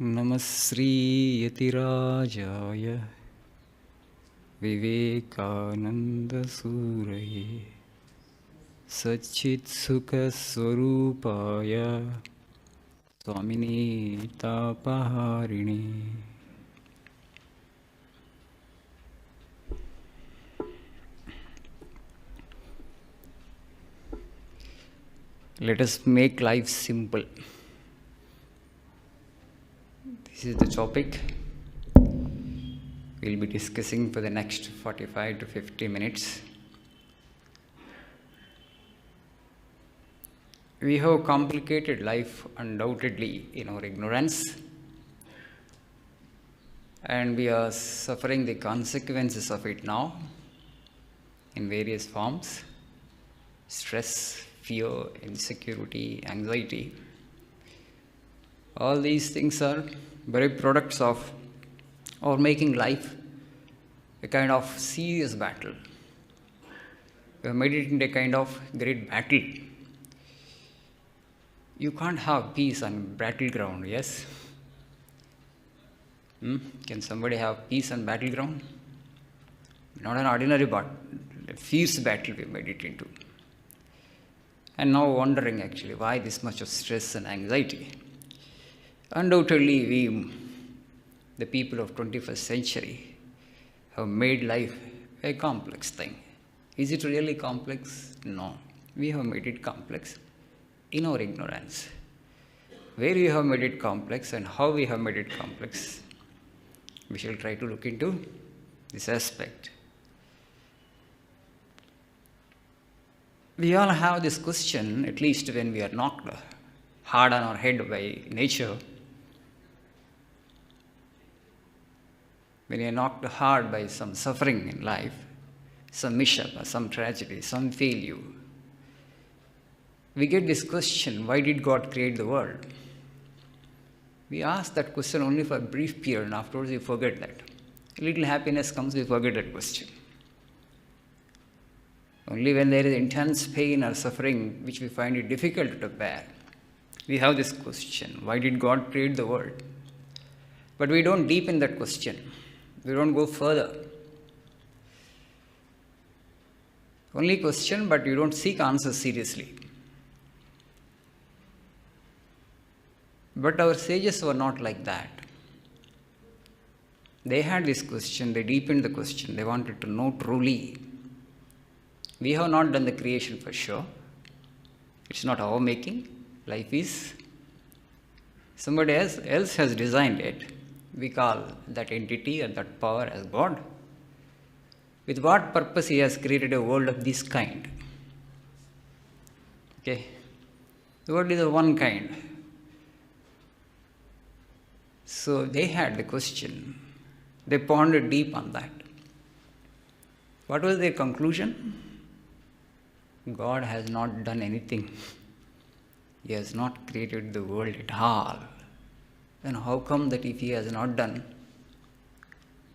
नमः श्रीयतिराजाय विवेकानन्दसूरये सच्चित्सुखस्वरूपाय स्वामिने तापहारिणे. Let us make life simple. This is the topic we'll be discussing for the next 45 to 50 minutes. We have complicated life undoubtedly in our ignorance, and we are suffering the consequences of it now in various forms: stress, fear, insecurity, anxiety. All these things are very products of our making life a kind of serious battle. We have made it into a kind of great battle. You can't have peace on battleground, yes? Can somebody have peace on battleground? Not an ordinary battle, a fierce battle we made it into. And now wondering actually why this much of stress and anxiety. Undoubtedly, we, the people of 21st century, have made life a complex thing. Is it really complex? No. We have made it complex in our ignorance. Where we have made it complex and how we have made it complex, we shall try to look into this aspect. We all have this question, at least when we are knocked hard on our head by nature. When you are knocked hard by some suffering in life, some mishap, some tragedy, some failure, we get this question, why did God create the world? We ask that question only for a brief period, and afterwards we forget that. A little happiness comes, we forget that question. Only when there is intense pain or suffering, which we find it difficult to bear, we have this question, why did God create the world? But we don't deepen that question. We don't go further. Only question, but you don't seek answers seriously. But our sages were not like that. They had this question, they deepened the question, they wanted to know truly. We have not done the creation for sure. It's not our making. Life is somebody else has designed it. We call that entity or that power as God. With what purpose He has created a world of this kind? Okay. The world is of one kind. So they had the question. They pondered deep on that. What was their conclusion? God has not done anything. He has not created the world at all. Then how come that if He has not done,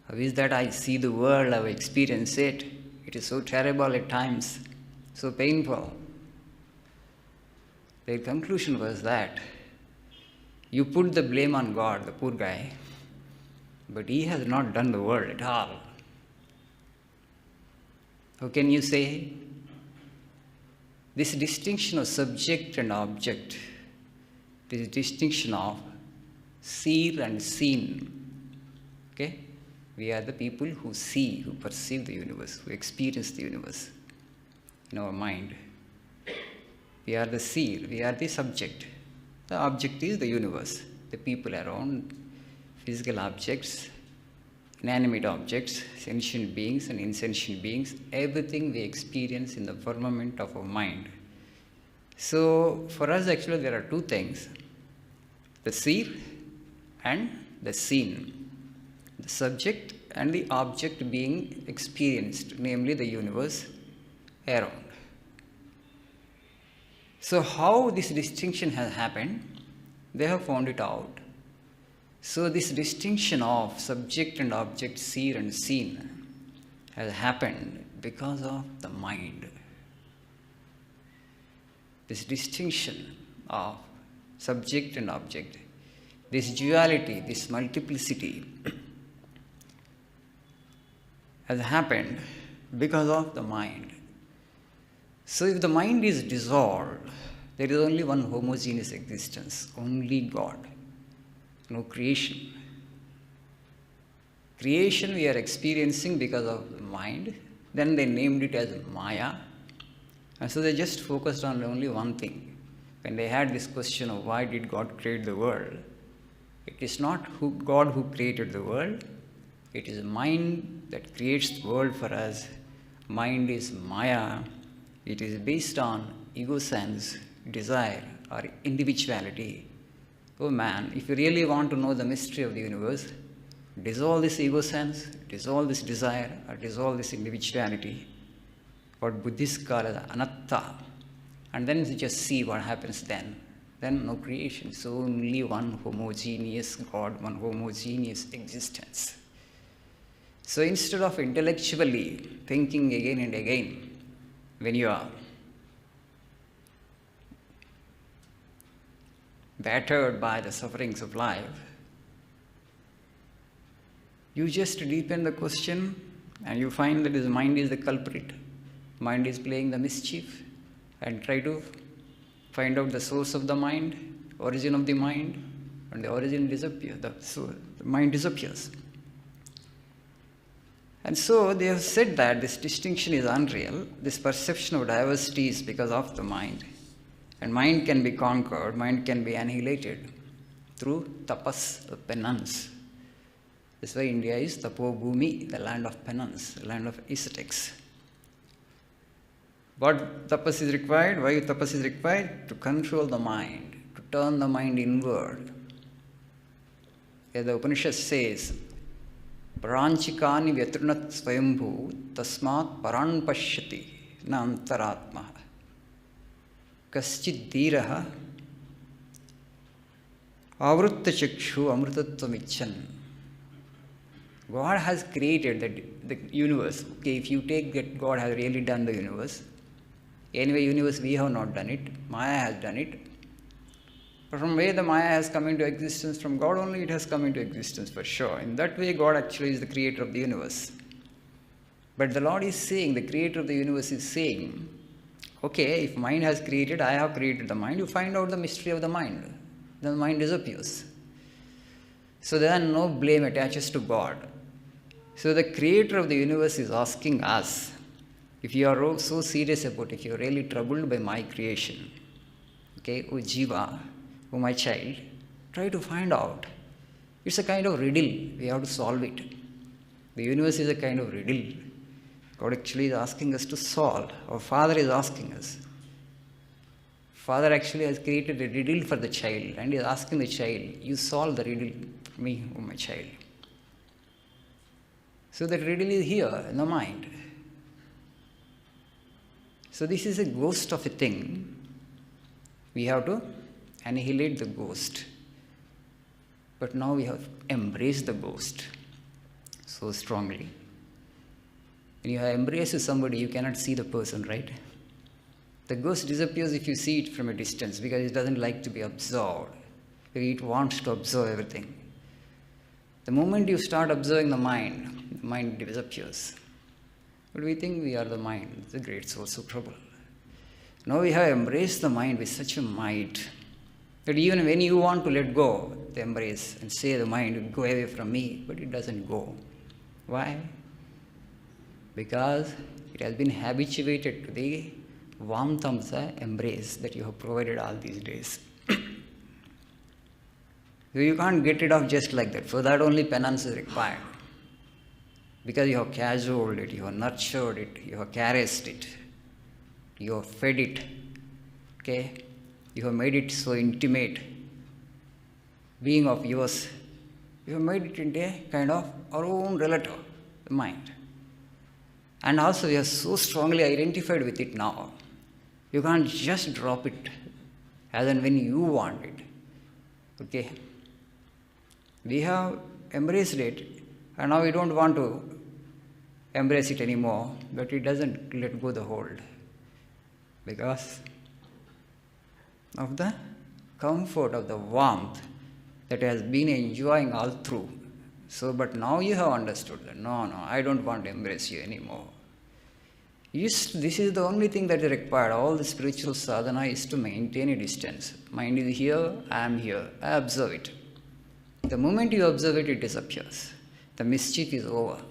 how is that I see the world, I experience it? It is so terrible at times, so painful. Their conclusion was that you put the blame on God, the poor guy, but He has not done the world at all. How can you say? This distinction of subject and object, this distinction of seer and seen, okay? We are the people who see, who perceive the universe, who experience the universe in our mind. We are the seer, we are the subject. The object is the universe, the people around, physical objects, inanimate objects, sentient beings and insentient beings, everything we experience in the firmament of our mind. So, for us actually there are two things, the seer and the seen, the subject and the object being experienced, namely the universe around. So how this distinction has happened, they have found it out. So this distinction of subject and object, seer and seen, has happened because of the mind. This distinction of subject and object This duality, this multiplicity has happened because of the mind. So if the mind is dissolved, there is only one homogeneous existence, only God, no creation. Creation we are experiencing because of the mind. Then they named it as Maya. And so they just focused on only one thing. When they had this question of why did God create the world, it is not God who created the world. It is mind that creates the world for us. Mind is Maya. It is based on ego sense, desire, or individuality. Oh man, if you really want to know the mystery of the universe, dissolve this ego sense, dissolve this desire, or dissolve this individuality, what Buddhists call as anatta, and then you just see what happens then. Then no creation, so only one homogeneous God, one homogeneous existence. So instead of intellectually thinking again and again, when you are battered by the sufferings of life, you just deepen the question and you find that his mind is the culprit. Mind is playing the mischief, and try to find out the source of the mind, origin of the mind, and the origin disappears. So the mind disappears. And so they have said that this distinction is unreal. This perception of diversity is because of the mind. And mind can be conquered, mind can be annihilated through tapas, penance. That's why India is Tapo Bhumi, the land of penance, the land of ascetics. What tapas is required? Why tapas is required? To control the mind, to turn the mind inward. As the Upanishad says, Paranchikani vyatrinat swayambhu tasmat paran pashyati na antaratma kaschid dhiraha avrutta chakshu amrutatvam. God has created the universe. Okay, if you take that God has really done the universe, anyway, universe we have not done it, Maya has done it. But from where the Maya has come into existence, from God only it has come into existence for sure. In that way, God actually is the creator of the universe. But the Lord is saying, the creator of the universe is saying, okay, if mind has created, I have created the mind, you find out the mystery of the mind. Then the mind disappears. So then no blame attaches to God. So the creator of the universe is asking us, if you are so serious about it, if you are really troubled by my creation, okay, O Jiva, O my child, try to find out. It's a kind of riddle. We have to solve it. The universe is a kind of riddle. God actually is asking us to solve. Our Father is asking us. Father actually has created a riddle for the child and is asking the child, you solve the riddle for me, O my child. So that riddle is here in the mind. So this is a ghost of a thing. We have to annihilate the ghost. But now we have embraced the ghost so strongly. When you have embraced somebody, you cannot see the person, right? The ghost disappears if you see it from a distance because it doesn't like to be observed. It wants to observe everything. The moment you start observing the mind disappears. But we think we are the mind. It's a great source of trouble. Now we have embraced the mind with such a might that even when you want to let go, the embrace and say the mind, go away from me, but it doesn't go. Why? Because it has been habituated to the warmth of the embrace that you have provided all these days. So you can't get rid of just like that. For that only penance is required. Because you have cajoled it, you have nurtured it, you have caressed it, you have fed it, okay? You have made it so intimate, being of yours. You have made it into a kind of our own relative, the mind. And also you are so strongly identified with it now. You can't just drop it as and when you want it, okay? We have embraced it, and now we don't want to embrace it anymore, but it doesn't let go the hold because of the comfort of the warmth that has been enjoying all through. So, but now you have understood that, no, I don't want to embrace you anymore. Yes, this is the only thing that is required. All the spiritual sadhana is to maintain a distance. Mind is here, I am here, I observe it. The moment you observe it, it disappears. The mischief is over.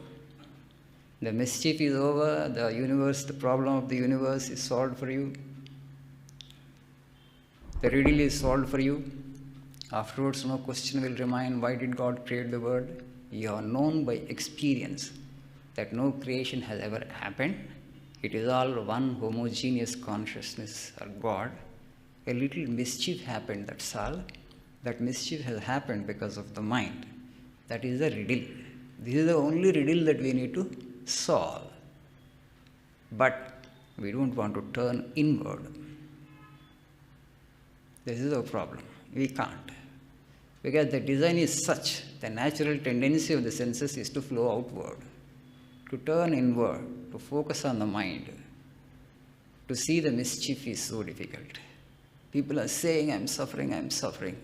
The mischief is over, the universe, the problem of the universe is solved for you. The riddle is solved for you. Afterwards, no question will remain, why did God create the world? You are known by experience that no creation has ever happened. It is all one homogeneous consciousness or God. A little mischief happened, that's all. That mischief has happened because of the mind. That is the riddle. This is the only riddle that we need to solve. But we don't want to turn inward. This is the problem. We can't. Because the design is such, the natural tendency of the senses is to flow outward, to turn inward, to focus on the mind. To see the mischief is so difficult. People are saying, I'm suffering,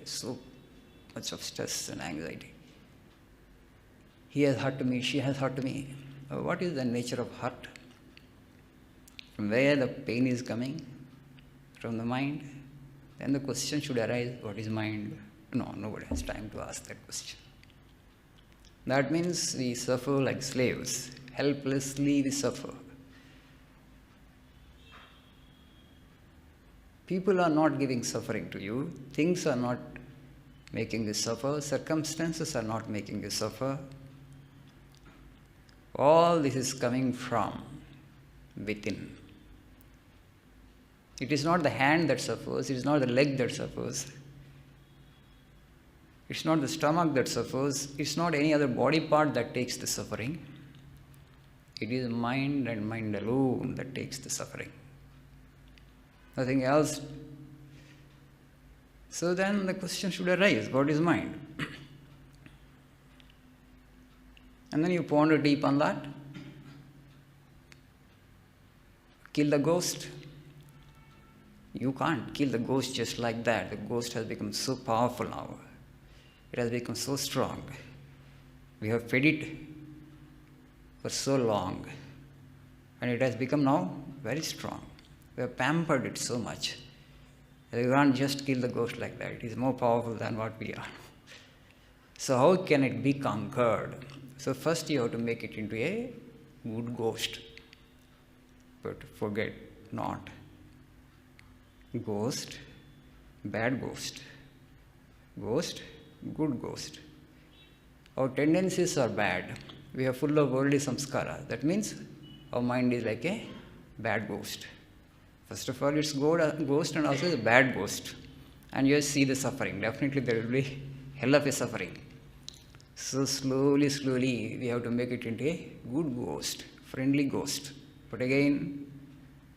so much of stress and anxiety. He has hurt me, she has hurt me. What is the nature of hurt? From where the pain is coming? From the mind? Then the question should arise, what is mind? No, nobody has time to ask that question. That means we suffer like slaves. Helplessly we suffer. People are not giving suffering to you. Things are not making you suffer. Circumstances are not making you suffer. All this is coming from within. It is not the hand that suffers. It is not the leg that suffers. It's not the stomach that suffers. It's not any other body part that takes the suffering. It is mind and mind alone that takes the suffering. Nothing else. So then the question should arise, what is mind? And then you ponder deep on that. Kill the ghost. You can't kill the ghost just like that. The ghost has become so powerful now. It has become so strong. We have fed it for so long. And it has become now very strong. We have pampered it so much. You can't just kill the ghost like that. It is more powerful than what we are. So how can it be conquered? So first you have to make it into a good ghost. But forget not. Ghost, bad ghost. Ghost, good ghost. Our tendencies are bad. We are full of worldly samskara. That means our mind is like a bad ghost. First of all, it's ghost and also a bad ghost. And you see the suffering. Definitely there will be hell of a suffering. So slowly, we have to make it into a good ghost, friendly ghost. But again,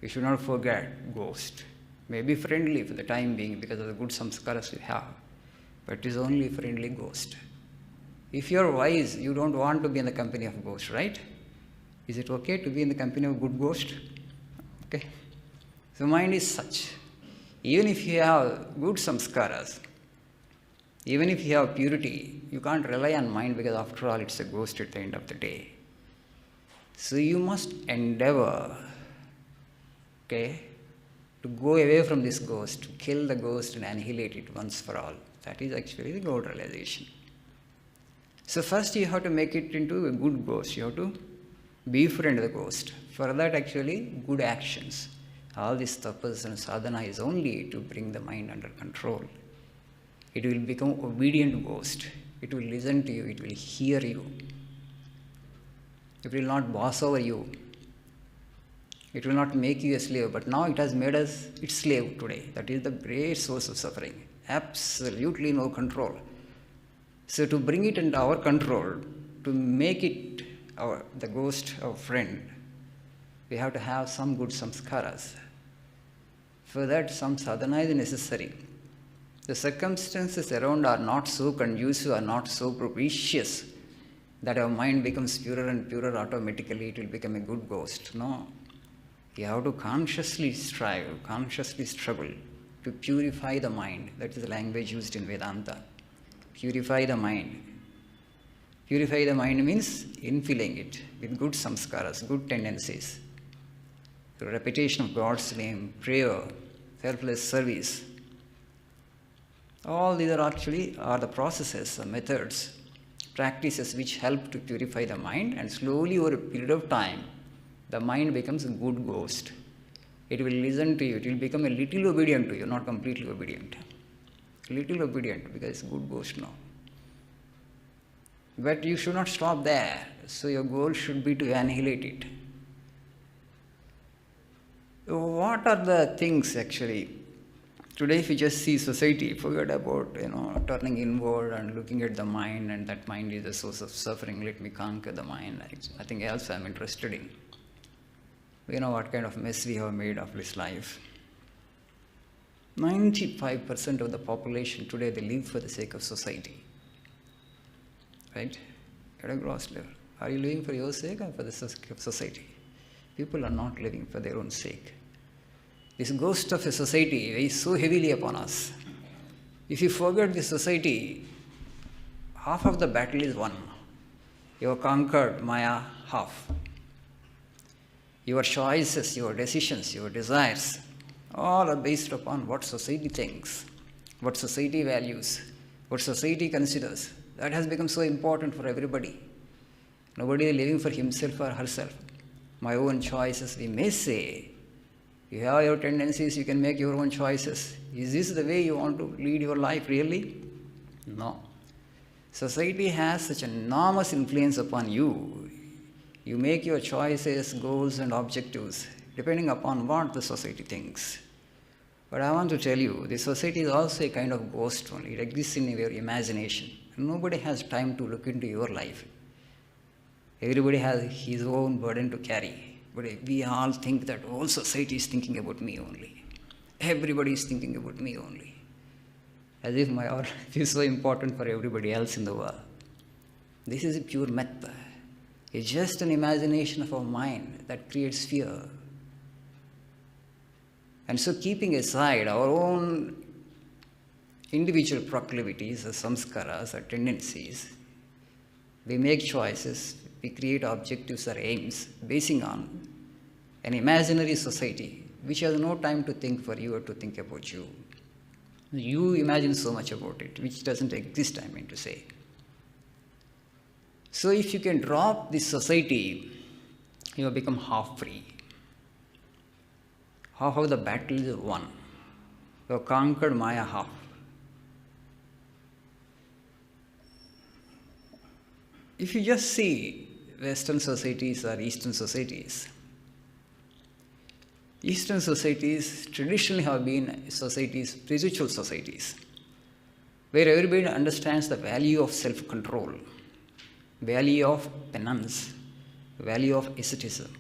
we should not forget ghost. Maybe friendly for the time being because of the good samskaras we have. But it is only a friendly ghost. If you are wise, you don't want to be in the company of ghost, right? Is it okay to be in the company of good ghost? Okay. So mind is such. Even if you have good samskaras, even if you have purity, you can't rely on mind because after all it's a ghost at the end of the day. So you must endeavor, okay, to go away from this ghost, to kill the ghost and annihilate it once for all. That is actually the goal realization. So first you have to make it into a good ghost. You have to befriend the ghost. For that actually good actions. All this tapas and sadhana is only to bring the mind under control. It will become obedient ghost. It will listen to you. It will hear you. It will not boss over you. It will not make you a slave. But now it has made us its slave today. That is the great source of suffering. Absolutely no control. So to bring it under our control, to make it the ghost our friend, we have to have some good samskaras. For that, some sadhana is necessary. The circumstances around are not so conducive, are not so propitious that our mind becomes purer and purer automatically. It will become a good ghost. No. You have to consciously strive, consciously struggle to purify the mind. That is the language used in Vedanta. purify the mind. Purify the mind means infilling it with good samskaras, good tendencies. Through repetition of God's name, prayer, selfless service. All these are the processes, the methods, practices which help to purify the mind, and slowly over a period of time, the mind becomes a good ghost. It will listen to you. It will become a little obedient to you, not completely obedient. A little obedient because it's a good ghost now. But you should not stop there. So your goal should be to annihilate it. What are the things actually? Today if you just see society, forget about turning inward and looking at the mind, and that mind is the source of suffering, let me conquer the mind. Nothing else I'm interested in. We know what kind of mess we have made of this life. 95% of the population today, they live for the sake of society. Right? At a gross level. Are you living for your sake or for the sake of society? People are not living for their own sake. This ghost of a society weighs so heavily upon us. If you forget this society, half of the battle is won. You have conquered Maya half. Your choices, your decisions, your desires, all are based upon what society thinks, what society values, what society considers. That has become so important for everybody. Nobody is living for himself or herself. My own choices, we may say. You have your tendencies, you can make your own choices. Is this the way you want to lead your life really? No. Society has such enormous influence upon you. You make your choices, goals and objectives depending upon what the society thinks. But I want to tell you, the society is also a kind of ghost only. It exists in your imagination. Nobody has time to look into your life. Everybody has his own burden to carry. But we all think that whole society is thinking about me only. Everybody is thinking about me only. As if my life is so important for everybody else in the world. This is a pure myth. It's just an imagination of our mind that creates fear. And so keeping aside our own individual proclivities or samskaras or tendencies, we make choices, we create objectives or aims basing on an imaginary society which has no time to think for you or to think about you. You imagine so much about it, which doesn't exist, I mean to say. So if you can drop this society, you have become half free. Half of the battle is won. You have conquered Maya half. If you just see Western societies or Eastern societies traditionally have been societies, spiritual societies, where everybody understands the value of self-control, value of penance, value of asceticism.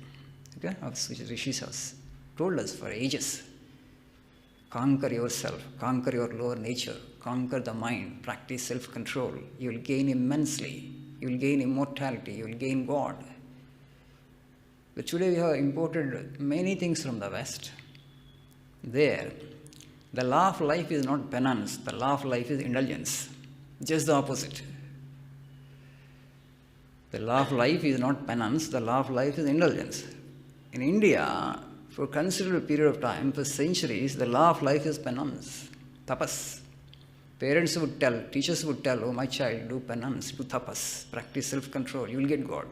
Okay? Which Rishis has told us for ages. Conquer yourself, conquer your lower nature, conquer the mind, practice self-control. You will gain immensely. You will gain immortality, you will gain God. But today we have imported many things from the West. There, the law of life is not penance, the law of life is indulgence. Just the opposite. The law of life is not penance, the law of life is indulgence. In India, for a considerable period of time, for centuries, the law of life is penance, tapas. Parents would tell, teachers would tell, oh my child, do penance, do tapas, practice self-control, you will get God.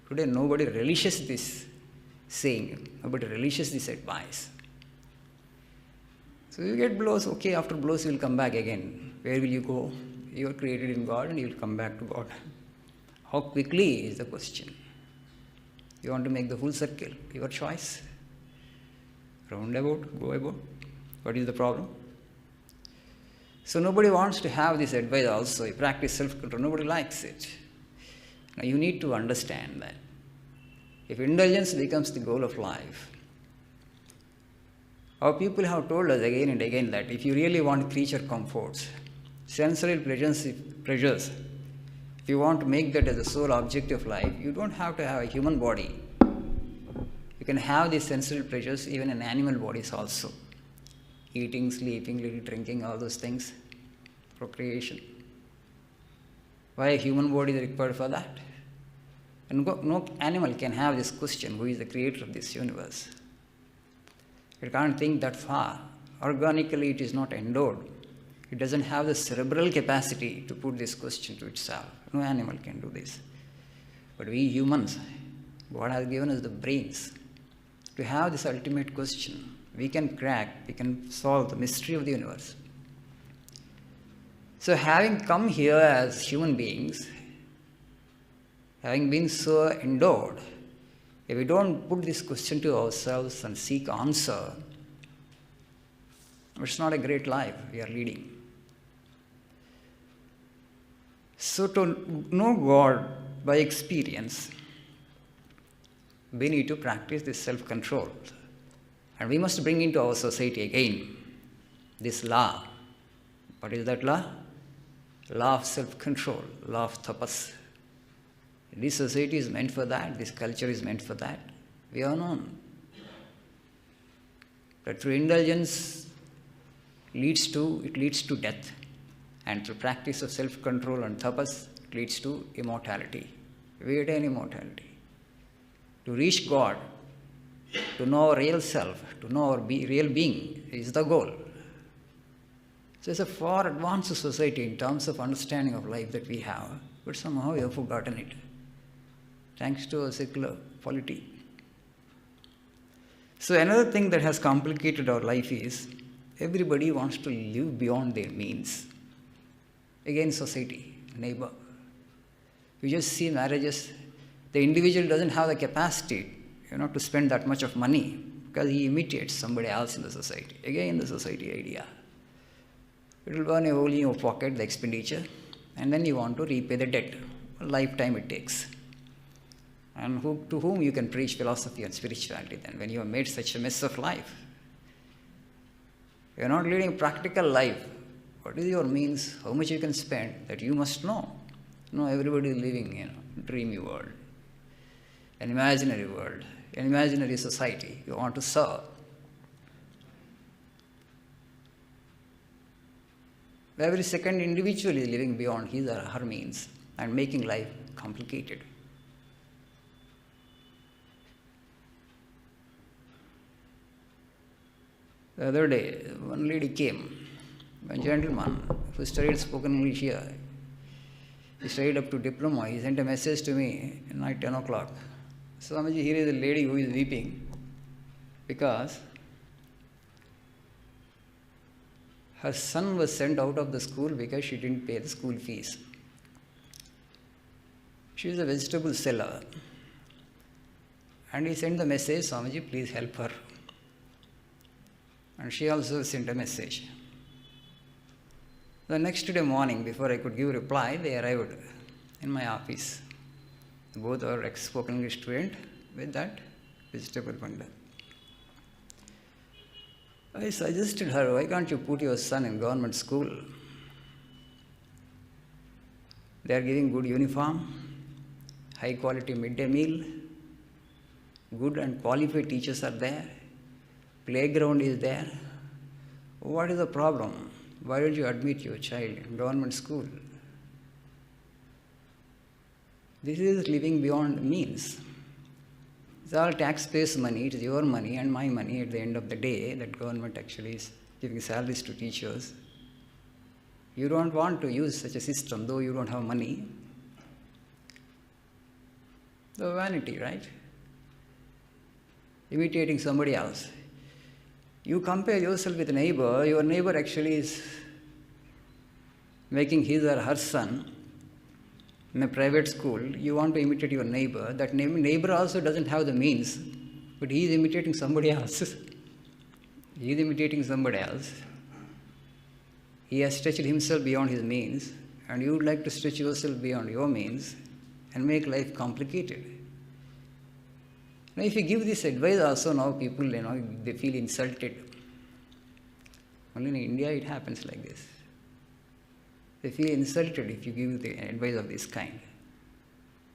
Today nobody relishes this saying, nobody relishes this advice. So you get blows, okay, after blows you will come back again. Where will you go? You are created in God and you will come back to God. How quickly is the question. You want to make the full circle, your choice. Roundabout, go about. What is the problem? So nobody wants to have this advice also. You practice self-control, nobody likes it. Now you need to understand that if indulgence becomes the goal of life, our people have told us again and again that if you really want creature comforts, sensory pleasures, if you want to make that as the sole objective of life, you don't have to have a human body. You can have these sensory pleasures even in animal bodies also. Eating, sleeping, little drinking, all those things. procreation. Why a human body is required for that? And no animal can have this question, who is the creator of this universe? It can't think that far. Organically, it is not endowed. It doesn't have the cerebral capacity to put this question to itself. No animal can do this. But we humans, God has given us the brains to have this ultimate question. We can crack, we can solve the mystery of the universe. So having come here as human beings, having been so endowed, if we don't put this question to ourselves and seek answer, it's not a great life we are leading. So to know God by experience, we need to practice this self-control. And we must bring into our society again this law. What is that law? Law of self-control, law of tapas. This society is meant for that, this culture is meant for that. We are known. But through indulgence, it leads to death. And through practice of self-control and tapas, it leads to immortality. We attain immortality. To reach God, to know our real self, to know our real being is the goal. So it's a far advanced society in terms of understanding of life that we have, but somehow we have forgotten it, thanks to a secular polity. So another thing that has complicated our life is everybody wants to live beyond their means. Again, society, neighbor. You just see marriages, the individual doesn't have the capacity, to spend that much of money because he imitates somebody else in the society. Again, the society idea. It will burn a hole in your pocket, the expenditure, and then you want to repay the debt. A lifetime it takes. And to whom you can preach philosophy and spirituality then, when you have made such a mess of life? You are not leading a practical life. What is your means? How much you can spend? That you must know. Everybody is living, dreamy world, an imaginary world, an imaginary society you want to serve. Every second individual is living beyond his or her means and making life complicated. The other day, one lady came, a gentleman who studied spoken English here. He studied up to diploma. He sent a message to me at night 10 o'clock. Swamiji, here is a lady who is weeping because her son was sent out of the school because she didn't pay the school fees. She is a vegetable seller. And he sent the message, Swamiji, please help her. And she also sent a message. The next day morning, before I could give a reply, they arrived in my office. Both are ex-spoken English student with that vegetable bundle. I suggested her, why can't you put your son in government school? They are giving good uniform, high quality midday meal, good and qualified teachers are there, playground is there. What is the problem? Why don't you admit your child in government school? This is living beyond means. It's all taxpayers' money, it is your money and my money at the end of the day that government actually is giving salaries to teachers. You don't want to use such a system, though you don't have money. The vanity, right? Imitating somebody else. You compare yourself with a neighbor, your neighbor actually is making his or her son in a private school. You want to imitate your neighbor. That neighbor also doesn't have the means, but he is imitating somebody else. He is imitating somebody else. He has stretched himself beyond his means, and you would like to stretch yourself beyond your means and make life complicated. Now, if you give this advice also, now people, they feel insulted. Only in India it happens like this. They feel insulted if you give the advice of this kind.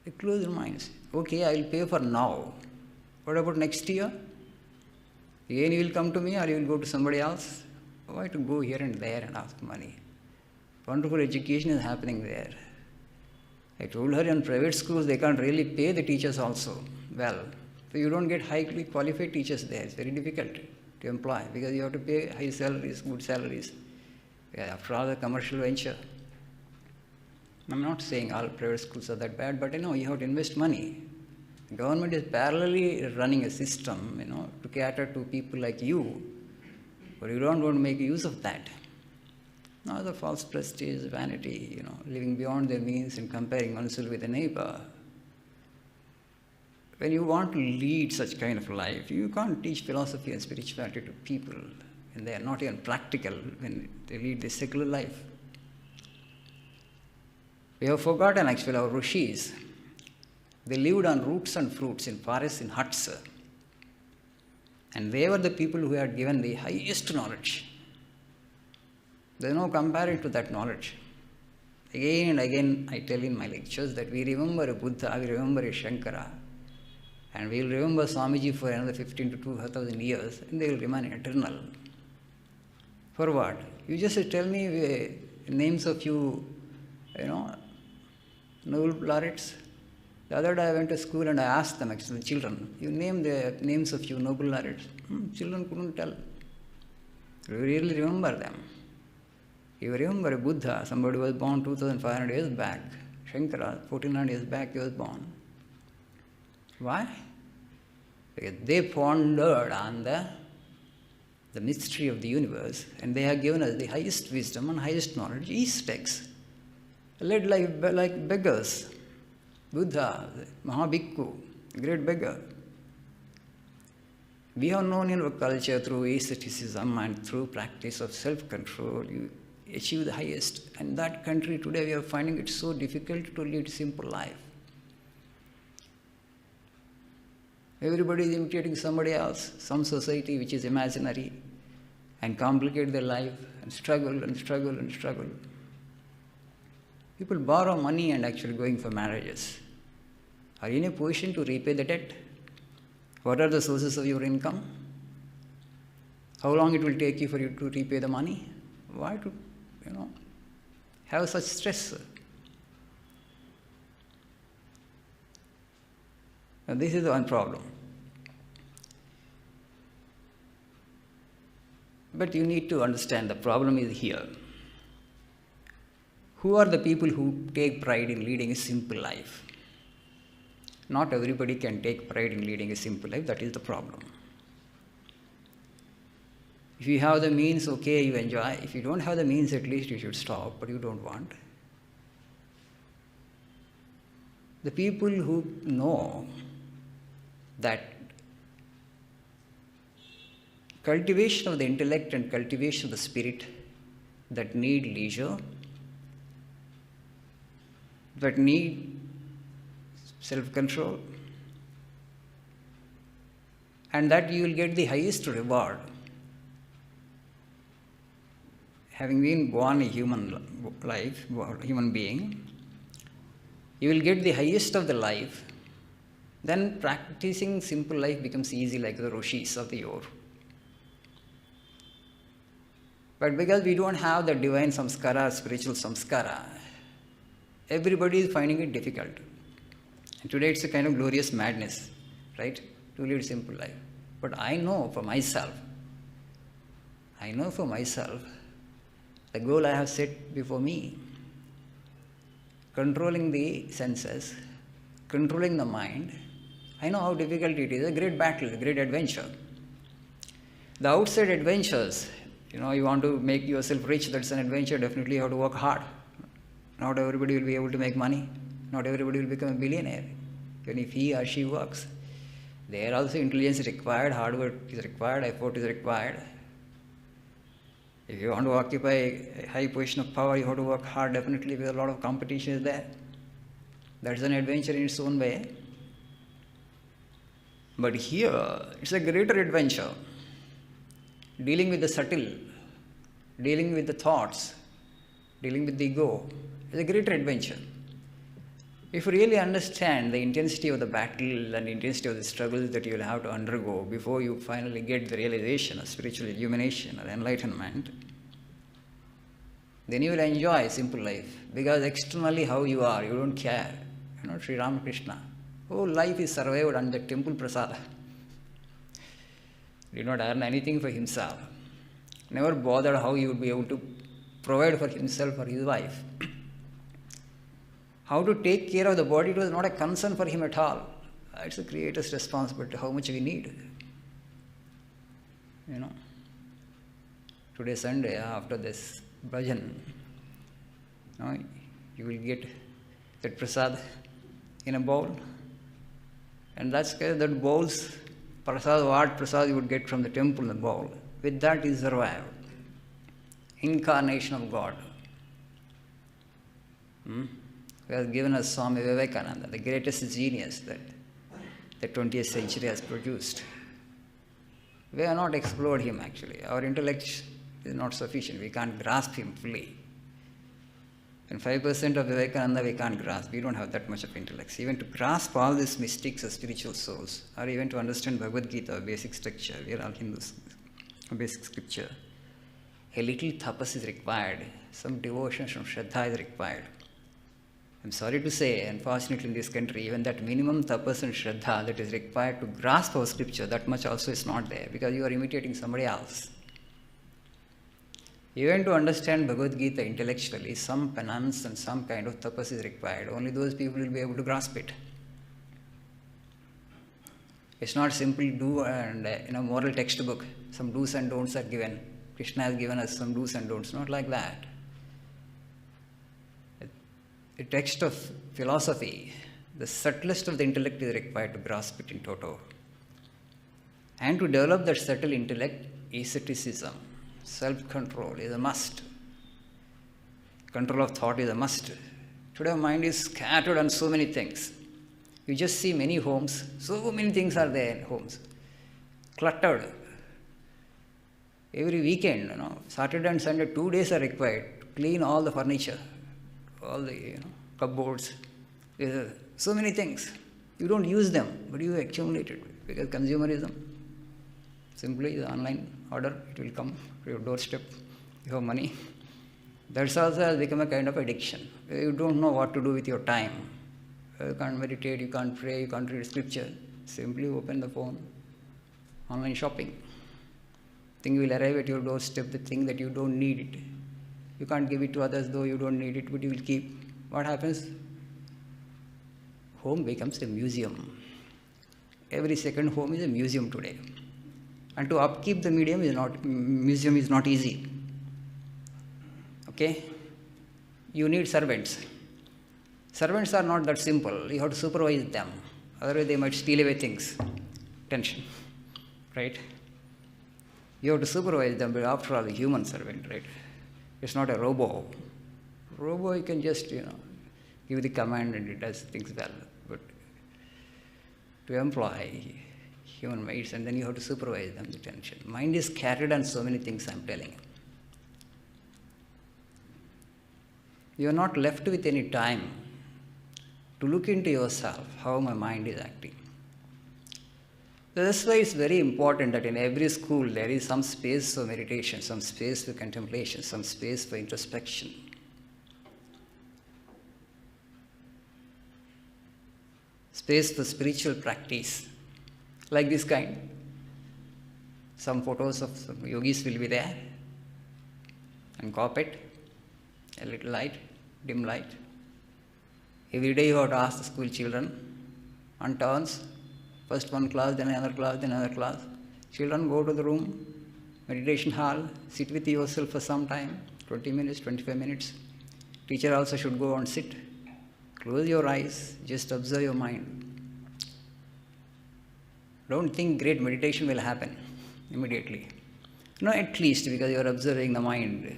They close their minds. Okay, I will pay for now. What about next year? Again you will come to me or you will go to somebody else? Why to go here and there and ask money? Wonderful education is happening there. I told her in private schools they can't really pay the teachers also well. So you don't get highly qualified teachers there. It's very difficult to employ because you have to pay high salaries, good salaries. Yeah, after all, the commercial venture. I'm not saying all private schools are that bad, but you have to invest money. The government is parallelly running a system, to cater to people like you, but you don't want to make use of that. Now the false prestige, vanity, living beyond their means and comparing oneself with a neighbor. When you want to lead such kind of life, you can't teach philosophy and spirituality to people, and they are not even practical when they lead this secular life. We have forgotten actually our rishis. They lived on roots and fruits in forests, in huts. And they were the people who had given the highest knowledge. There is no comparing to that knowledge. Again and again I tell in my lectures that we remember a Buddha, we remember a Shankara, and we will remember Swamiji for another 15 to 2,000 years, and they will remain eternal. For what? You just tell me names of few, Nobel laureates. The other day I went to school and I asked them, actually, children, you name the names of few Nobel laureates. Children couldn't tell. You really remember them. You remember a Buddha, somebody was born 2,500 years back. Shankara, 1,400 years back he was born. Why? Because they pondered on the mystery of the universe, and they have given us the highest wisdom and highest knowledge, each text. Led like beggars. Buddha, Mahabhikkhu, great beggar. We have known in our culture through asceticism and through practice of self-control, you achieve the highest. And in that country today we are finding it so difficult to lead simple life. Everybody is imitating somebody else, some society which is imaginary, and complicate their life and struggle and struggle and struggle. People borrow money and actually going for marriages. Are you in a position to repay the debt? What are the sources of your income? How long it will take you for you to repay the money? Why to, have such stress? Now this is one problem. But you need to understand the problem is here. Who are the people who take pride in leading a simple life? Not everybody can take pride in leading a simple life. That is the problem. If you have the means, okay, you enjoy. If you don't have the means, at least you should stop, but you don't want. The people who know that cultivation of the intellect and cultivation of the spirit that need leisure, that need self-control, and that you will get the highest reward. Having been born a human being, you will get the highest of the life. Then practicing simple life becomes easy like the rishis of the yore. But because we don't have the divine samskara, spiritual samskara, everybody is finding it difficult. And today it's a kind of glorious madness, right, to lead simple life. But I know for myself, the goal I have set before me, controlling the senses, controlling the mind, I know how difficult it is, a great battle, a great adventure. The outside adventures, you want to make yourself rich, that's an adventure, definitely you have to work hard. Not everybody will be able to make money. Not everybody will become a billionaire, even if he or she works. There also intelligence is required, hard work is required, effort is required. If you want to occupy a high position of power, you have to work hard, definitely, because a lot of competition is there. That's an adventure in its own way. But here, it's a greater adventure. Dealing with the subtle, dealing with the thoughts, dealing with the ego is a greater adventure. If you really understand the intensity of the battle and the intensity of the struggles that you will have to undergo before you finally get the realization of spiritual illumination or enlightenment, Then you will enjoy simple life, because externally how you are, you don't care. Sri Ramakrishna, whole life is survived on the temple prasada. Did not earn anything for himself. Never bothered how he would be able to provide for himself or his wife. How to take care of the body, it was not a concern for him at all. It's the Creator's responsibility, how much we need. Today Sunday, after this bhajan, you will get that prasad in a bowl. And that's that bowl's prasad, what prasad you would get from the temple in the bowl. With that is survived. Incarnation of God. Who has given us Swami Vivekananda, the greatest genius that the 20th century has produced. We have not explored him actually. Our intellect is not sufficient. We can't grasp him fully. And 5% of Vivekananda we can't grasp. We don't have that much of intellect. Even to grasp all these mystics of spiritual souls, or even to understand Bhagavad Gita, basic structure, we are all Hindus, basic scripture, a little tapas is required. Some devotion, some shraddha is required. I'm sorry to say, unfortunately in this country, even that minimum tapas and shraddha that is required to grasp our scripture, that much also is not there, because you are imitating somebody else. Even to understand Bhagavad Gita intellectually, some penance and some kind of tapas is required. Only those people will be able to grasp it. It's not simply do and moral textbook. Some do's and don'ts are given. Krishna has given us some do's and don'ts. Not like that. A text of philosophy, the subtlest of the intellect is required to grasp it in toto. And to develop that subtle intellect, asceticism, self-control is a must. Control of thought is a must. Today our mind is scattered on so many things. You just see many homes, so many things are there in homes. Cluttered. Every weekend, Saturday and Sunday, 2 days are required to clean all the furniture, all the cupboards. There are so many things. You don't use them, but you accumulate it, because consumerism. Simply the online order, it will come to your doorstep. You have money. That's also has become a kind of addiction. You don't know what to do with your time. You can't meditate, you can't pray, you can't read scripture. Simply open the phone. Online shopping. Thing will arrive at your doorstep, the thing that you don't need it. You can't give it to others though you don't need it, but you will keep. What happens? Home becomes a museum. Every second home is a museum today. And to upkeep the museum is not easy. Okay? You need servants. Servants are not that simple. You have to supervise them. Otherwise they might steal away things. Tension. Right? You have to supervise them, but after all, a human servant, right? It's not a robo. Robo, you can just, give the command and it does things well. But to employ human maids, and then you have to supervise them, the tension. Mind is scattered on so many things, I'm telling you. You are not left with any time to look into yourself, how my mind is acting. That's why it's very important that in every school there is some space for meditation, some space for contemplation, some space for introspection. Space for spiritual practice, like this kind. Some photos of some yogis will be there, and carpet, a little light, dim light. Every day you have to ask the school children on turns. First one class, then another class, then another class. Children, go to the room, meditation hall, sit with yourself for some time, 20 minutes, 25 minutes. Teacher also should go and sit. Close your eyes, just observe your mind. Don't think great meditation will happen immediately. No, at least because you are observing the mind.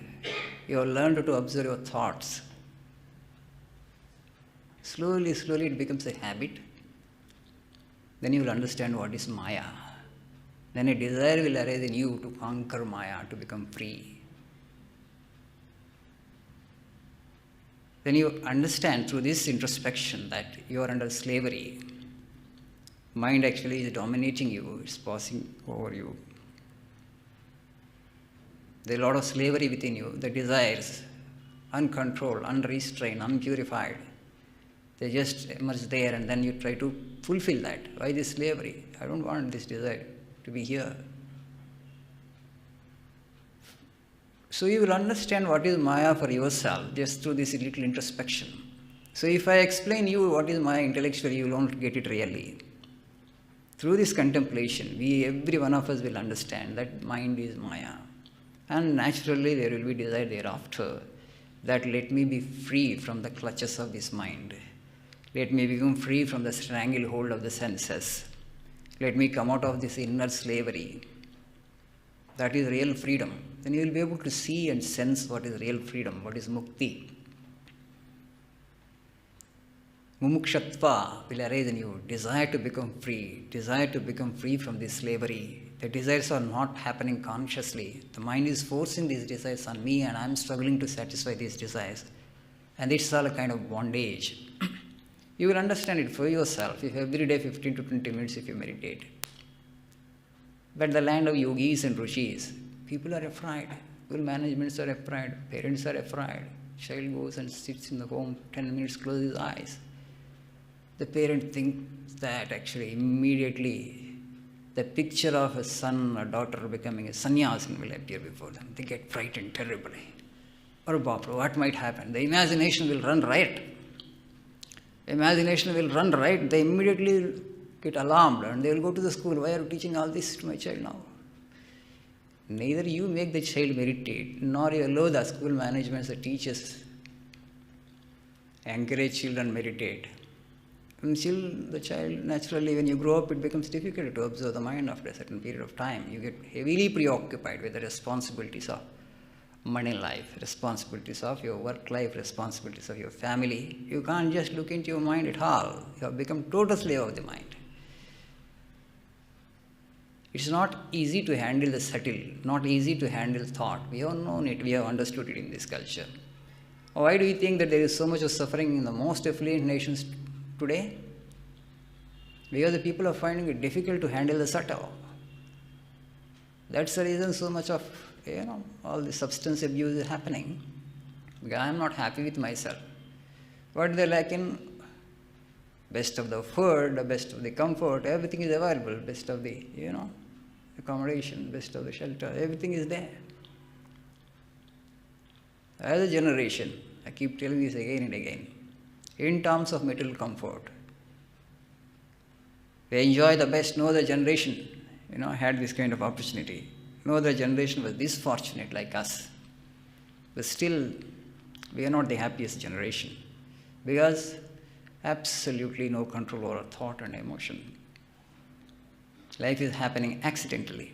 You have learned to observe your thoughts. Slowly, slowly it becomes a habit. Then you will understand what is Maya. Then a desire will arise in you to conquer Maya, to become free. Then you understand through this introspection that you are under slavery. Mind actually is dominating you, it's passing over you. There is a lot of slavery within you, the desires uncontrolled, unrestrained, unpurified. They just emerge there and then you try to fulfill that. Why this slavery? I don't want this desire to be here. So you will understand what is Maya for yourself just through this little introspection. So if I explain you what is Maya intellectually, you won't get it really. Through this contemplation, every one of us will understand that mind is Maya. And naturally there will be desire thereafter that let me be free from the clutches of this mind. Let me become free from the stranglehold of the senses. Let me come out of this inner slavery. That is real freedom. Then you will be able to see and sense what is real freedom, what is mukti. Mumukshatva will arise in you, desire to become free from this slavery. The desires are not happening consciously. The mind is forcing these desires on me and I am struggling to satisfy these desires. And it's all a kind of bondage. You will understand it for yourself if every day 15 to 20 minutes if you meditate. But the land of yogis and rishis, people are afraid. School managements are afraid. Parents are afraid. Child goes and sits in the home, 10 minutes, closes his eyes. The parent thinks that actually immediately the picture of a son or daughter becoming a sannyasin will appear before them. They get frightened terribly. Or what might happen? The imagination will run riot. Imagination will run riot. They immediately get alarmed and they will go to the school. Why are you teaching all this to my child now? Neither you make the child meditate, nor you allow the school management, the teachers encourage children meditate. Until the child, naturally, when you grow up, it becomes difficult to observe the mind after a certain period of time. You get heavily preoccupied with the responsibilities of money life, responsibilities of your work life, responsibilities of your family. You can't just look into your mind at all. You have become total slave of the mind. It's not easy to handle the subtle, not easy to handle thought. We have known it, we have understood it in this culture. Why do you think that there is so much of suffering in the most affluent nations today? Because the people are finding it difficult to handle the subtle. That's the reason so much of all the substance abuse is happening. Because I am not happy with myself. What they lack in best of the food, best of the comfort, everything is available, best of the, accommodation, best of the shelter, everything is there. As a generation, I keep telling this again and again, in terms of material comfort, we enjoy the best. No other generation, had this kind of opportunity. No other generation was this fortunate like us. But still, we are not the happiest generation because absolutely no control over thought and emotion. Life is happening accidentally.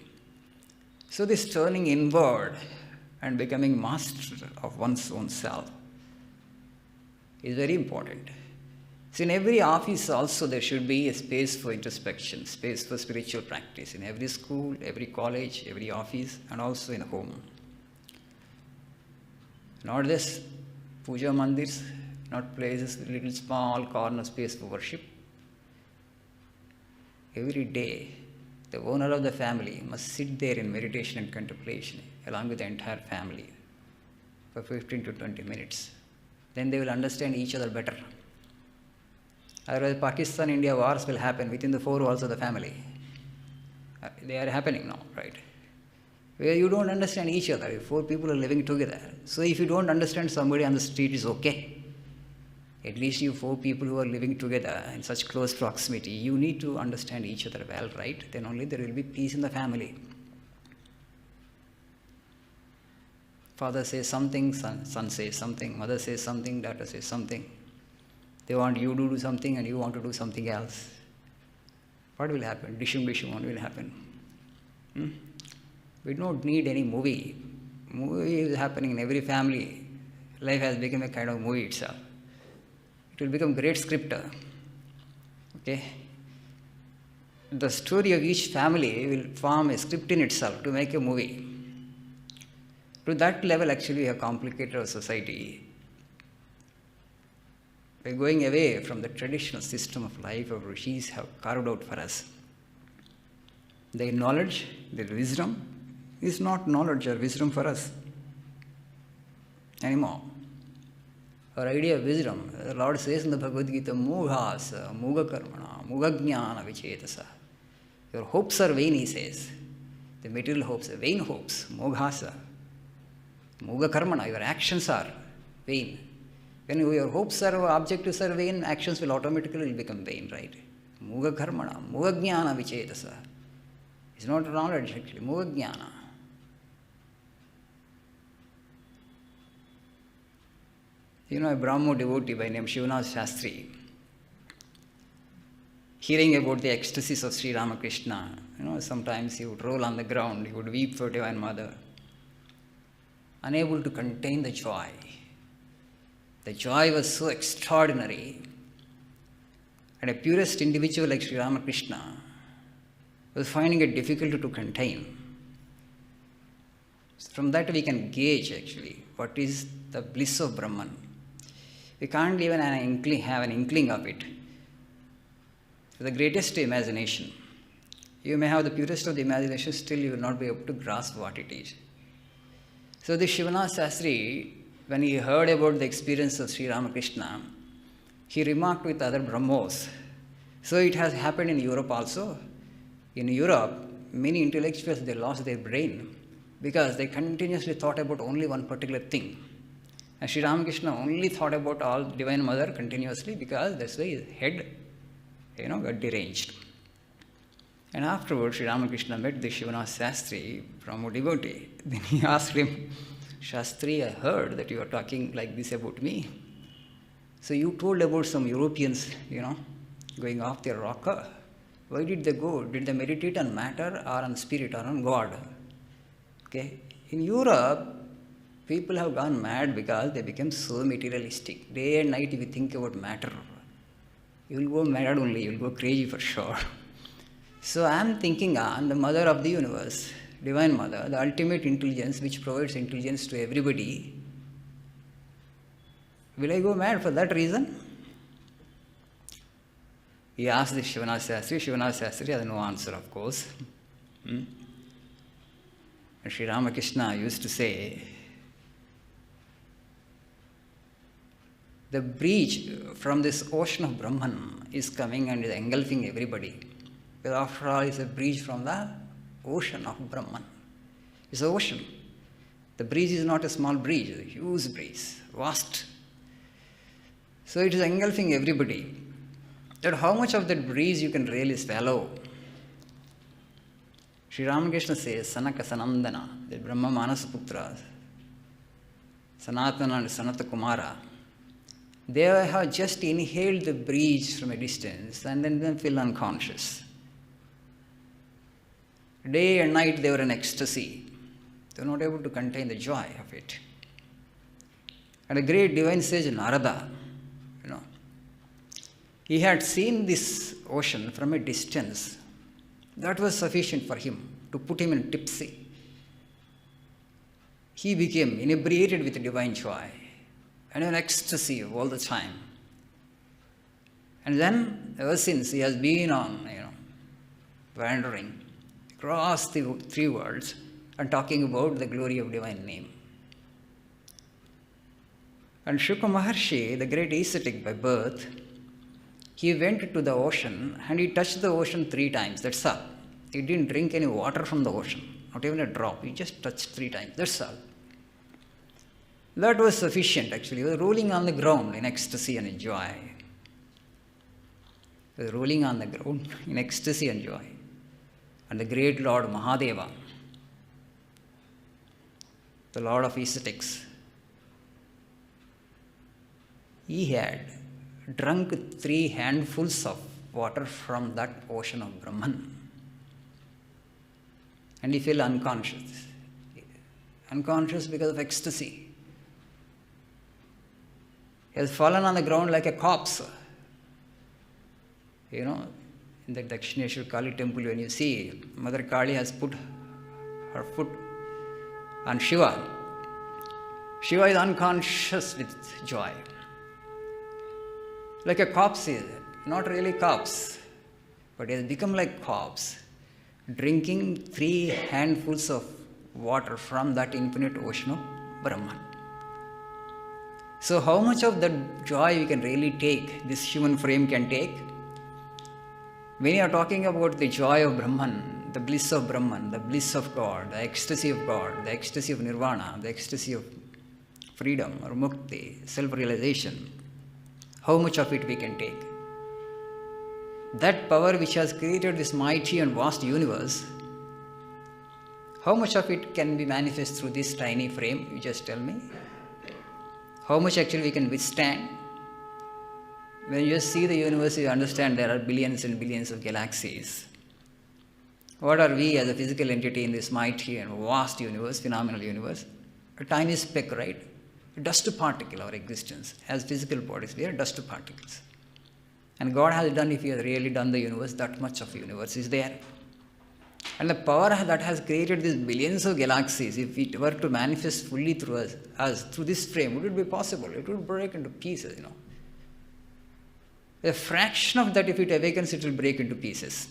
So this turning inward and becoming master of one's own self is very important. So in every office also there should be a space for introspection, space for spiritual practice. In every school, every college, every office, and also in a home. Not just puja mandirs, not places with little small corner space for worship. Every day, the owner of the family must sit there in meditation and contemplation along with the entire family for 15 to 20 minutes. Then they will understand each other better. Otherwise, Pakistan-India wars will happen within the four walls of the family. They are happening now, right? Where you don't understand each other. If four people are living together. So if you don't understand somebody on the street, is okay. At least you four people who are living together in such close proximity, you need to understand each other well, right? Then only there will be peace in the family. Father says something, son says something, mother says something, daughter says something. They want you to do something and you want to do something else. What will happen? Dishum what will happen? We don't need any movie. Movie is happening in every family. Life has become a kind of movie itself. It will become great scripter. Okay? The story of each family will form a script in itself to make a movie. To that level, actually, we have complicated our society. By going away from the traditional system of life our rishis have carved out for us. Their knowledge, their wisdom is not knowledge or wisdom for us anymore. our idea of wisdom, the Lord says in the Bhagavad Gita, Mughasa, Mugha Karmana, Mugha Jnana Vichetasa. Your hopes are vain, he says. The material hopes are vain hopes, Mughasa. Mugha Karmana, your actions are vain. When your hopes are, objectives are vain, actions will automatically become vain, right? Mugha Karmana, Mugha Jnana Vichetasa. It's not knowledge actually, Mugha Jnana. You know, a Brahmo devotee by name Shivanath Shastri, hearing about the ecstasies of Sri Ramakrishna, sometimes he would roll on the ground, he would weep for Divine Mother, unable to contain the joy. The joy was so extraordinary, and a purest individual like Sri Ramakrishna was finding it difficult to contain. From that we can gauge actually what is the bliss of Brahman. We can't even have an inkling of it. The greatest imagination. You may have the purest of the imagination, still you will not be able to grasp what it is. So the Shivanath Shastri, when he heard about the experience of Sri Ramakrishna, he remarked with other Brahmos. So it has happened in Europe also. In Europe, many intellectuals, they lost their brain because they continuously thought about only one particular thing. And Sri Ramakrishna only thought about all Divine Mother continuously because that's why his head, got deranged. And afterwards, Sri Ramakrishna met the Shivanath Shastri, Brahmo devotee. Then he asked him, Shastri, I heard that you are talking like this about me. So you told about some Europeans, going off their rocker. Why did they go? Did they meditate on matter or on spirit or on God? Okay. In Europe, people have gone mad because they become so materialistic. Day and night, if you think about matter, you will go mad only, you will go crazy for sure. So I am thinking on the Mother of the Universe, Divine Mother, the ultimate intelligence which provides intelligence to everybody. Will I go mad for that reason? He asked the Shivanath Shastri. Shivanath Shastri has no answer, of course. And Sri Ramakrishna used to say, the breeze from this ocean of Brahman is coming and is engulfing everybody. Because after all, it's a breeze from the ocean of Brahman. It's an ocean. The breeze is not a small breeze, it's a huge breeze, vast. So it is engulfing everybody. That how much of that breeze you can really swallow? Sri Ramakrishna says, Sanaka Sanandana, the Brahma Manasaputras, Sanatana and Sanata Kumara, they have just inhaled the breeze from a distance and then feel unconscious. Day and night they were in ecstasy. They were not able to contain the joy of it. And a great divine sage Narada, he had seen this ocean from a distance. That was sufficient for him to put him in tipsy. He became inebriated with divine joy and in ecstasy all the time. And then, ever since, he has been on, wandering across the three worlds and talking about the glory of divine name. And Shuka Maharshi, the great ascetic by birth, he went to the ocean and he touched the ocean 3 times. That's all. He didn't drink any water from the ocean, not even a drop. He just touched 3 times. That's all. That was sufficient actually. He was rolling on the ground in ecstasy and joy. He was rolling on the ground in ecstasy and joy. And the great Lord Mahadeva, the Lord of ascetics, he had drunk 3 handfuls of water from that ocean of Brahman. And he fell unconscious. Unconscious because of ecstasy. He has fallen on the ground like a corpse. In the Dakshineshwar Kali temple, when you see Mother Kali has put her foot on Shiva, Shiva is unconscious with joy. Like a corpse is, not really corpse, but he has become like corpse, drinking 3 handfuls of water from that infinite ocean of Brahman. So how much of that joy we can really take, this human frame can take? When you are talking about the joy of Brahman, the bliss of Brahman, the bliss of God, the ecstasy of God, the ecstasy of Nirvana, the ecstasy of freedom or mukti, self-realization, how much of it we can take? That power which has created this mighty and vast universe, how much of it can be manifest through this tiny frame? You just tell me. How much actually we can withstand? When you just see the universe, you understand there are billions and billions of galaxies. What are we as a physical entity in this mighty and vast universe, phenomenal universe? A tiny speck, right? A dust particle, our existence. As physical bodies, we are dust particles. And God has done, if He has really done the universe, that much of the universe is there. And the power that has created these billions of galaxies, if it were to manifest fully through us through this frame, would it be possible? It would break into pieces, A fraction of that, if it awakens, it will break into pieces.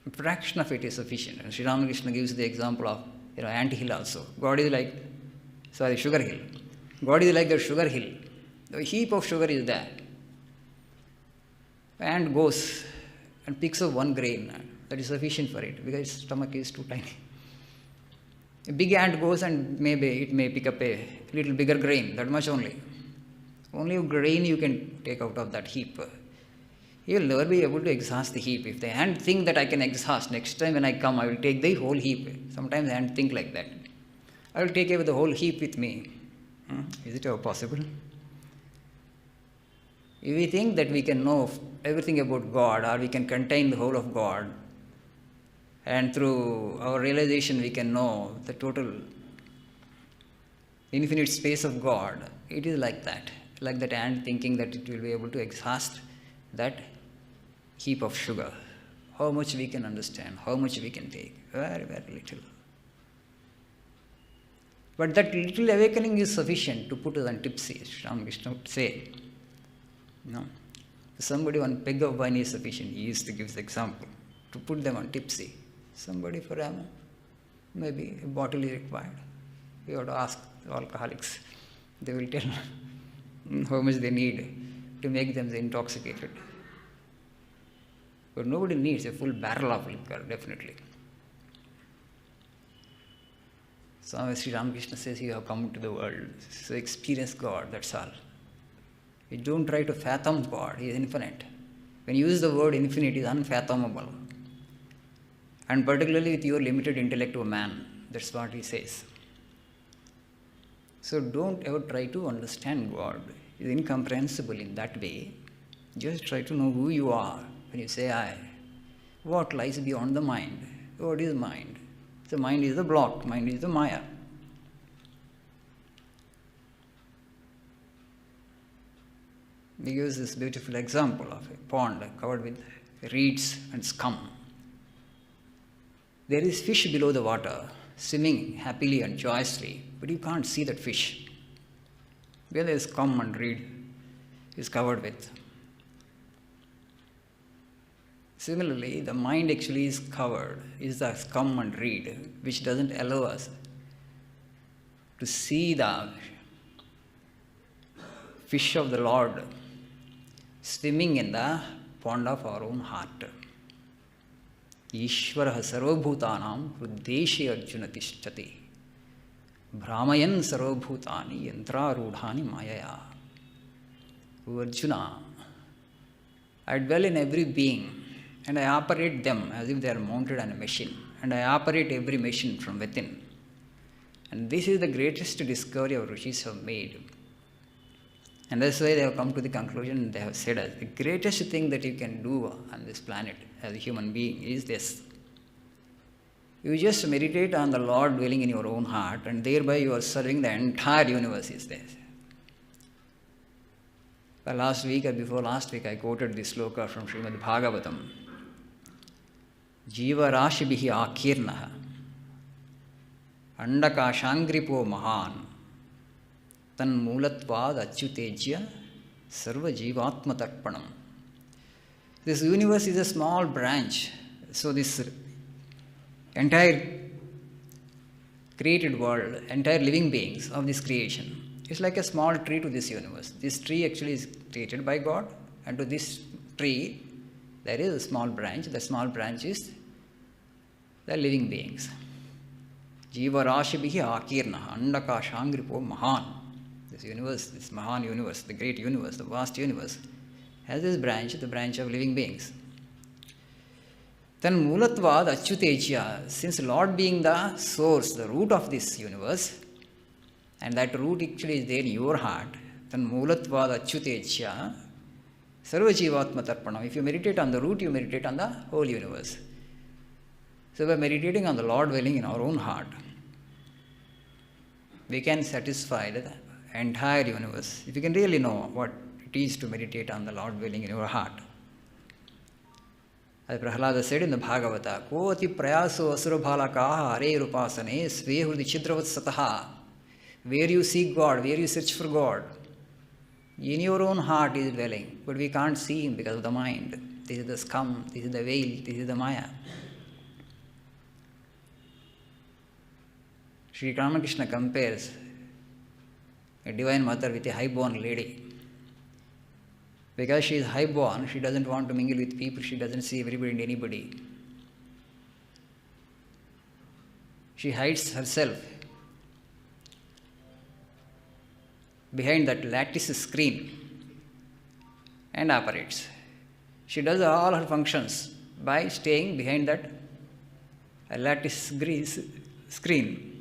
A fraction of it is sufficient. And Sri Ramakrishna gives the example of ant hill also. God is like, sugar hill. God is like the sugar hill. The heap of sugar is there. Ant goes and picks up one grain. That is sufficient for it because its stomach is too tiny. A big ant goes and maybe it may pick up a little bigger grain, that much only. Only a grain you can take out of that heap. You will never be able to exhaust the heap. If the ant think that I can exhaust, next time when I come, I will take the whole heap. Sometimes ants think like that. I will take away the whole heap with me. Is it ever possible? If we think that we can know everything about God, or we can contain the whole of God, and through our realization we can know the total infinite space of God, it is like that. Like that ant thinking that it will be able to exhaust that heap of sugar. How much we can understand, how much we can take? Very, very little. But that little awakening is sufficient to put us on tipsy, Ramakrishna would say. Somebody, one peg of wine is sufficient. He used to give the example to put them on tipsy. Somebody for maybe a bottle is required. You have to ask the alcoholics. They will tell how much they need to make them intoxicated. But nobody needs a full barrel of liquor, definitely. So Sri Ramakrishna says, you have come to the world, so experience God, that's all. You don't try to fathom God, He is infinite. When you use the word infinite, it is unfathomable. And particularly with your limited intellect of man, that's what he says. So don't ever try to understand God. It is incomprehensible in that way. Just try to know who you are. When you say I, what lies beyond the mind? What is mind? The mind is the block, mind is the Maya. He gives this beautiful example of a pond covered with reeds and scum. There is fish below the water, swimming happily and joyously, but you can't see that fish. Where there is scum and reed is covered with. Similarly, the mind actually is covered, is the scum and reed, which doesn't allow us to see the fish of the Lord swimming in the pond of our own heart. Ishvara sarvabhutanam hruddeshe arjuna tishchati brahmayan sarvabhutani yantrarudhani mayaya. O Arjuna, I dwell in every being and I operate them as if they are mounted on a machine, and I operate every machine from within. And this is the greatest discovery our rishis have made. And that's why they have come to the conclusion, they have said as the greatest thing that you can do on this planet as a human being is this. You just meditate on the Lord dwelling in your own heart, and thereby you are serving the entire universe is there. Last week or before last week I quoted this sloka from Srimad Bhagavatam. Jiva Rashibhihi Akirnaha Andakashangripo Mahan Tan Mulatvad Achyutejya Sarva Jivatma Tarpanam. This universe is a small branch, so this entire created world, entire living beings of this creation, is like a small tree to this universe. This tree actually is created by God, and to this tree there is a small branch. The small branch is the living beings. Jiva Rashibihi Akirna, Andaka Shangripo Mahan. This universe, this Mahan universe, the great universe, the vast universe, has this branch, the branch of living beings. Then Mulatvad Achyutechya, since Lord being the source, the root of this universe, and that root actually is there in your heart, then Mulatvad Achyutechya, Sarva Jivatma Tarpanam. If you meditate on the root, you meditate on the whole universe. So by meditating on the Lord dwelling in our own heart, we can satisfy the entire universe. If you can really know what it is to meditate on the Lord dwelling in your heart. As Prahlada said in the Bhagavata, Koti prayaso asurabhalakaha are rupasane svehurdi chidravat sataha. Where you seek God, where you search for God, in your own heart is dwelling, but we can't see Him because of the mind. This is the scum, this is the veil, this is the maya. Sri Ramakrishna compares a divine mother with a high-born lady. Because she is high-born, she doesn't want to mingle with people, she doesn't see everybody and anybody. She hides herself behind that lattice screen and operates. She does all her functions by staying behind that lattice screen.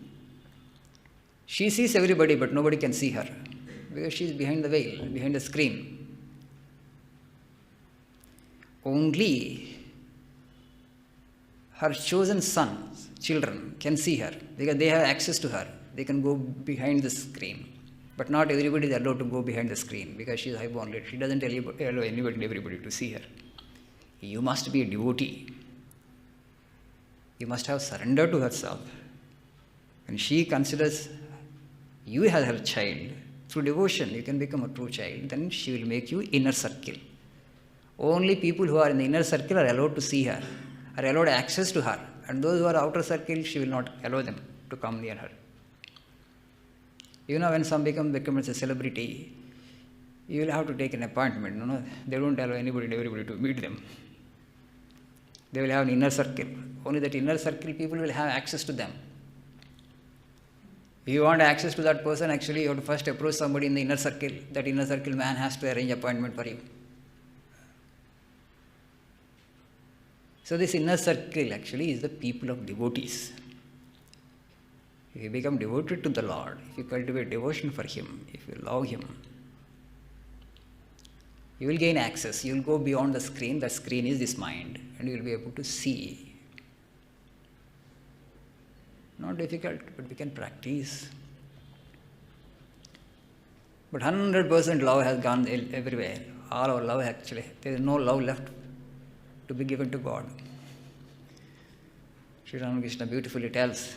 She sees everybody, but nobody can see her because she is behind the veil, behind the screen. Only her chosen sons, children, can see her because they have access to her. They can go behind the screen. But not everybody is allowed to go behind the screen because she is high-born lady. She doesn't allow anybody and everybody to see her. You must be a devotee. You must have surrendered to herself. When she considers you as her child, through devotion you can become a true child, then she will make you inner circle. Only people who are in the inner circle are allowed to see her, are allowed access to her. And those who are outer circle, she will not allow them to come near her. You know, when some becomes a celebrity, you will have to take an appointment. No, they don't allow anybody and everybody to meet them. They will have an inner circle. Only that inner circle people will have access to them. If you want access to that person, actually you have to first approach somebody in the inner circle. That inner circle man has to arrange appointment for you. So this inner circle actually is the people of devotees. If you become devoted to the Lord, if you cultivate devotion for Him, if you love Him, you will gain access. You will go beyond the screen. The screen is this mind, and you will be able to see. Not difficult, but we can practice. But 100% love has gone everywhere. All our love actually. There is no love left to be given to God. Sri Ramakrishna beautifully tells,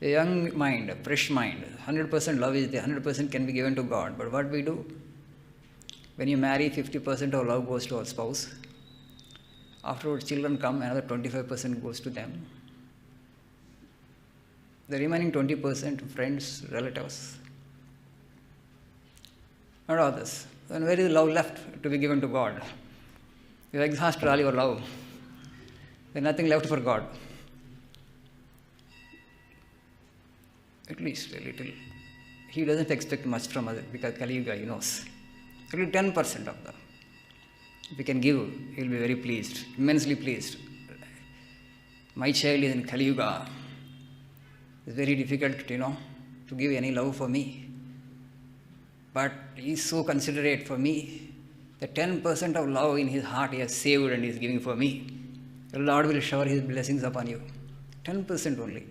a young mind, a fresh mind, 100% love is there, 100% can be given to God. But what we do? When you marry, 50% of love goes to our spouse. Afterwards, children come, another 25% goes to them. The remaining 20%, friends, relatives, and others. Then where is love left to be given to God? You have exhausted all your love. There is nothing left for God. At least a little. He doesn't expect much from us because Kali Yuga, he knows. Only 10% of them. If we can give, he will be very pleased, immensely pleased. My child is in Kali Yuga. It's very difficult, to give any love for me. But he is so considerate for me. The 10% of love in his heart he has saved and is giving for me. The Lord will shower His blessings upon you. 10% only.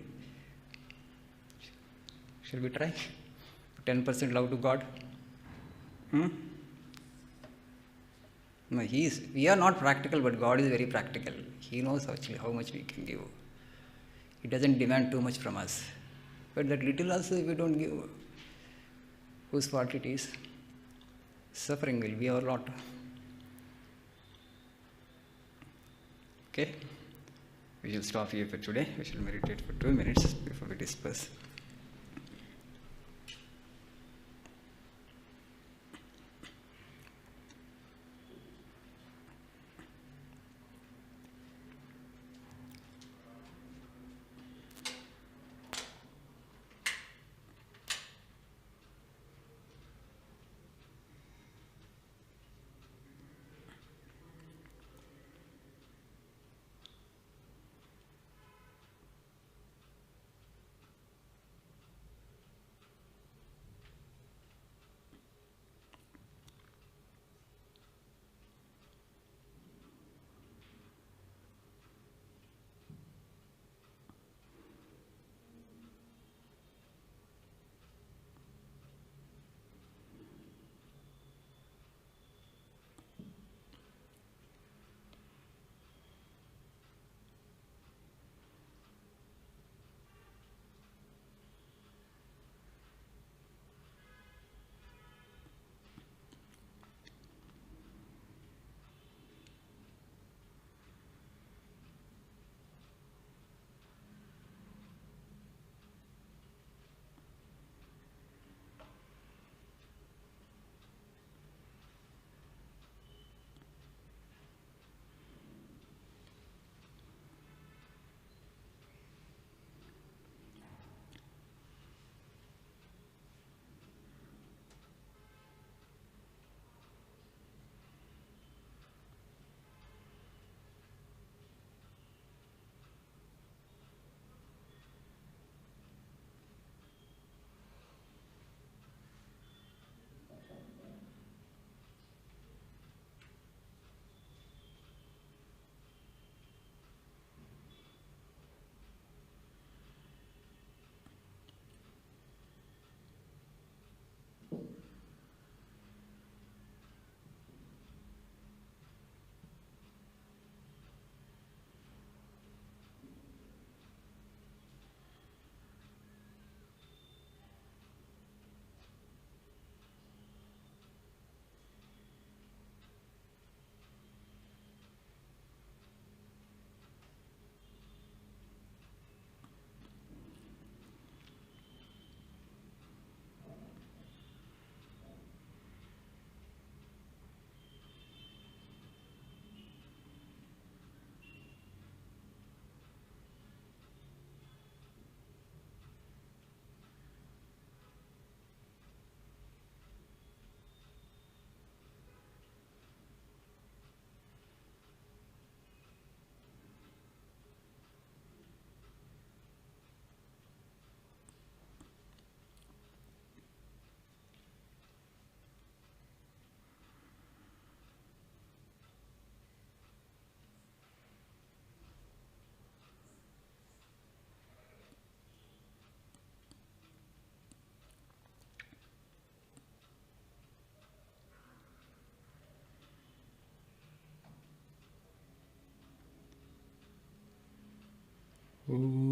Shall we try? 10% love to God? No, we are not practical, but God is very practical. He knows actually how much we can give. He doesn't demand too much from us. But that little also, if we don't give, whose fault it is? Suffering will be our lot. Okay? We shall stop here for today. We shall meditate for 2 minutes before we disperse. Om